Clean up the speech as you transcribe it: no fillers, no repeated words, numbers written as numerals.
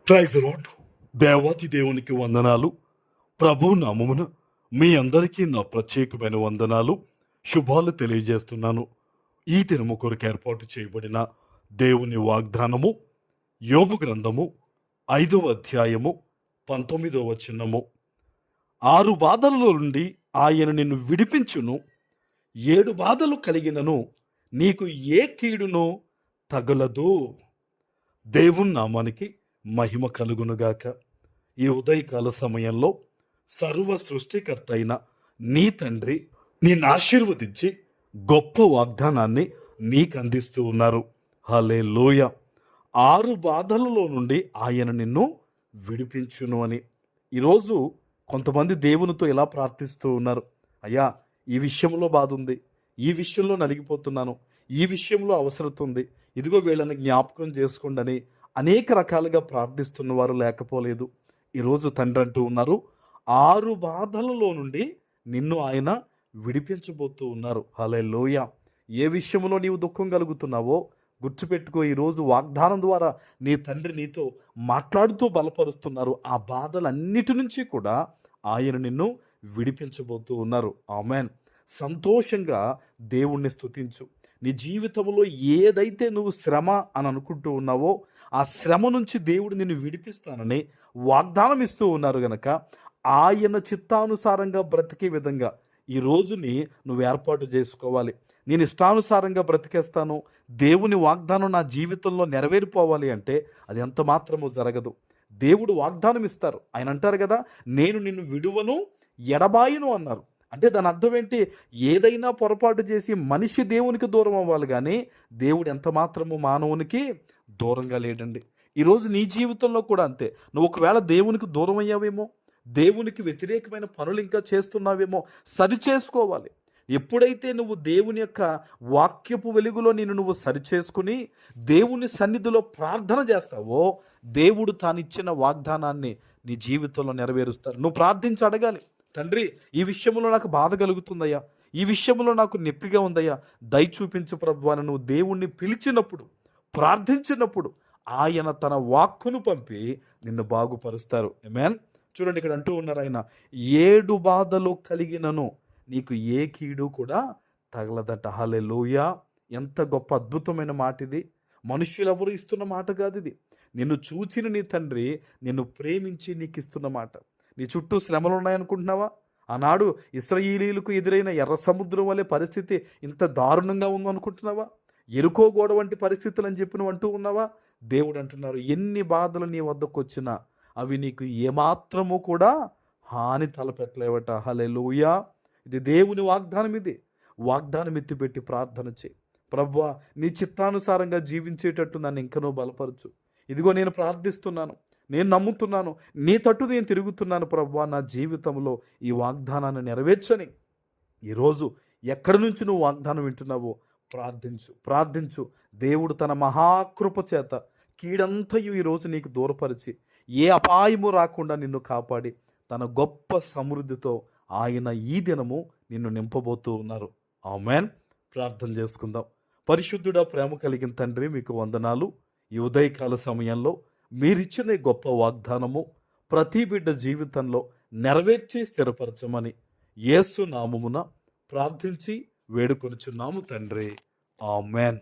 Praise lord. దేవాతి దేవునికి వందనాలు. ప్రభు నామమున మీ అందరికీ నా ప్రత్యేకమైన వందనాలు, శుభాలు తెలియజేస్తున్నాను. ఈ దినము కొరకు ఏర్పాటు చేయబడిన దేవుని వాగ్దానము యోబు గ్రంథము 5వ అధ్యాయము 19వ వచనము. 6 బాధలలో నుండి ఆయన నిన్ను విడిపించును, 7 బాధలు కలిగినను నీకు ఏ కీడును తగలదు. దేవుని నామానికి మహిమ కలుగునుగాక. ఈ ఉదయకాల సమయంలో సర్వ సృష్టికర్త అయిన నీ తండ్రి నిన్ను ఆశీర్వదించి గొప్ప వాగ్దానాన్ని నీకు అందిస్తూ ఉన్నారు. హల్లెలూయా. 6 బాధలలో నుండి ఆయన నిన్ను విడిపించును అని. ఈరోజు కొంతమంది దేవునితో ఇలా ప్రార్థిస్తూ ఉన్నారు, అయ్యా ఈ విషయంలో బాధ ఉంది, ఈ విషయంలో నలిగిపోతున్నాను, ఈ విషయంలో అవసరం ఉంది, ఇదిగో వీళ్ళని జ్ఞాపకం చేసుకోండి అని అనేక రకాలుగా ప్రార్థిస్తున్న వారు లేకపోలేదు. ఈరోజు తండ్రి అంటూ ఉన్నారు, 6 బాధలలో నుండి నిన్ను ఆయన విడిపించబోతూ ఉన్నారు. హల్లెలూయా. ఏ విషయంలో నీవు దుఃఖం కలుగుతున్నావో గుర్తుపెట్టుకో, ఈరోజు వాగ్దానం ద్వారా నీ తండ్రి నీతో మాట్లాడుతూ బలపరుస్తున్నారు. ఆ బాధలన్నిటి నుంచి కూడా ఆయన నిన్ను విడిపించబోతూ ఉన్నారు. ఆమేన్. సంతోషంగా దేవుణ్ణి స్తుతించు. నీ జీవితంలో ఏదైతే నువ్వు శ్రమ అని అనుకుంటూ ఉన్నావో ఆ శ్రమ నుంచి దేవుడు నిన్ను విడిపిస్తానని వాగ్దానం ఇస్తూ ఉన్నారు గనక ఆయన చిత్తానుసారంగా బ్రతికే విధంగా ఈ రోజుని నువ్వు ఏర్పాటు చేసుకోవాలి. నేను ఇష్టానుసారంగా బ్రతికేస్తాను, దేవుని వాగ్దానం నా జీవితంలో నెరవేరిపోవాలి అంటే అది ఎంత మాత్రమూ జరగదు. దేవుడు వాగ్దానం ఇస్తారు. ఆయన అంటారు కదా, నేను నిన్ను విడువను ఎడబాయును అన్నారు. అంటే దాని అర్థం ఏంటి? ఏదైనా పొరపాటు చేసి మనిషి దేవునికి దూరం అవ్వాలి, కానీ దేవుడు ఎంత మాత్రము మానవునికి దూరంగా లేడండి. ఈరోజు నీ జీవితంలో కూడా అంతే. నువ్వు ఒకవేళ దేవునికి దూరం అయ్యావేమో, దేవునికి వ్యతిరేకమైన పనులు ఇంకా చేస్తున్నావేమో, సరిచేసుకోవాలి. ఎప్పుడైతే నువ్వు దేవుని యొక్క వాక్యపు వెలుగులో నువ్వు సరిచేసుకుని దేవుని సన్నిధిలో ప్రార్థన చేస్తావో దేవుడు తానిచ్చిన వాగ్దానాన్ని నీ జీవితంలో నెరవేరుస్తారు. నువ్వు ప్రార్థించి అడగాలి, తండ్రి ఈ విషయంలో నాకు బాధ కలుగుతుందయ్యా, ఈ విషయంలో నాకు నొప్పిగా ఉందయ్యా, దయ చూపించు ప్రభువా అని నువ్వు దేవుణ్ణి పిలిచినప్పుడు, ప్రార్థించినప్పుడు ఆయన తన వాక్కును పంపి నిన్ను బాగుపరుస్తారు. ఆమేన్. చూడండి, ఇక్కడ అంటూ ఉన్నారు ఆయన, 7 బాధలు కలిగినను నీకు ఏ కీడు కూడా తగలదట. హల్లెలూయా. ఎంత గొప్ప అద్భుతమైన మాట ఇది. మనుష్యులు ఎవరు ఇస్తున్న మాట కాదు ఇది. నిన్ను చూచిన నీ తండ్రి నిన్ను ప్రేమించి నీకు ఇస్తున్న మాట. నీ చుట్టూ శ్రమలు ఉన్నాయనుకుంటున్నావా? ఆనాడు ఇశ్రాయేలీయులకు ఎదురైన ఎర్ర సముద్రం వలె పరిస్థితి ఇంత దారుణంగా ఉందనుకుంటున్నావా? ఎరుకో గోడ వంటి పరిస్థితులు అని చెప్పి నువ్వు అంటూ ఉన్నావా? దేవుడు అంటున్నారు, ఎన్ని బాధలు నీ వద్దకు వచ్చినా అవి నీకు ఏమాత్రము కూడా హాని తలపెట్టలేవట. హల్లెలూయా. ఇది దేవుని వాగ్దానం. ఇది వాగ్దానం ఎత్తిపెట్టి ప్రార్థన చేయి. ప్రభువా నీ చిత్తానుసారంగా జీవించేటట్టు నన్ను ఇంకనూ బలపరచు. ఇదిగో నేను ప్రార్థిస్తున్నాను, నేను నమ్ముతున్నాను, నీ తట్టు నేను తిరుగుతున్నాను ప్రభువా, నా జీవితంలో ఈ వాగ్దానాన్ని నెరవేర్చని. ఈరోజు ఎక్కడి నుంచి నువ్వు వాగ్దానం వింటున్నావో ప్రార్థించు. దేవుడు తన మహాకృప చేత కీడంతయు ఈరోజు నీకు దూరపరిచి ఏ అపాయము రాకుండా నిన్ను కాపాడి తన గొప్ప సమృద్ధితో ఆయన ఈ దినము నిన్ను నింపబోతూ ఉన్నారు. ఆమేన్. ప్రార్థన చేసుకుందాం. పరిశుద్ధుడా, ప్రేమ కలిగిన తండ్రి, మీకు వందనాలు. ఈ ఉదయకాల సమయంలో మీరిచ్చిన గొప్ప వాగ్దానము ప్రతి బిడ్డ జీవితంలో నెరవేర్చి స్థిరపరచమని యేసు నామమున ప్రార్థించి వేడుకొనుచున్నాము తండ్రి. ఆమేన్.